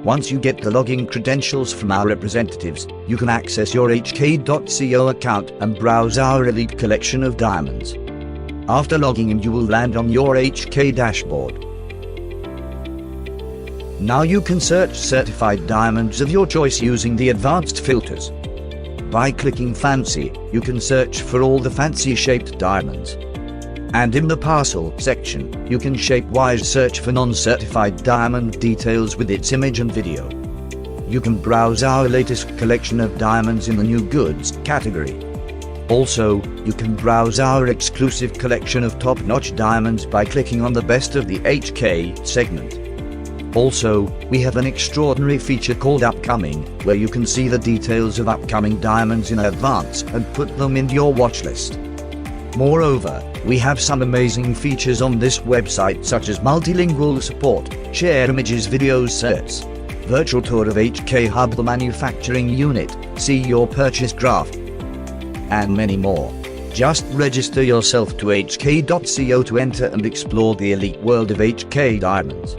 Once you get the login credentials from our representatives, you can access your hk.co account and browse our elite collection of diamonds. After logging in, you will land on your HK dashboard. Now you can search certified diamonds of your choice using the advanced filters. By clicking Fancy, you can search for all the fancy-shaped diamonds. And in the parcel section, you can shape-wise search for non-certified diamond details with its image and video. You can browse our latest collection of diamonds in the new goods category. Also, you can browse our exclusive collection of top-notch diamonds by clicking on the Best of the HK segment. Also, we have an extraordinary feature called Upcoming, where you can see the details of upcoming diamonds in advance and put them in your watch list. Moreover, we have some amazing features on this website such as multilingual support, share images, videos, certs, virtual tour of HK Hub, the manufacturing unit, see your purchase graph, and many more. Just register yourself to hk.co to enter and explore the elite world of HK diamonds.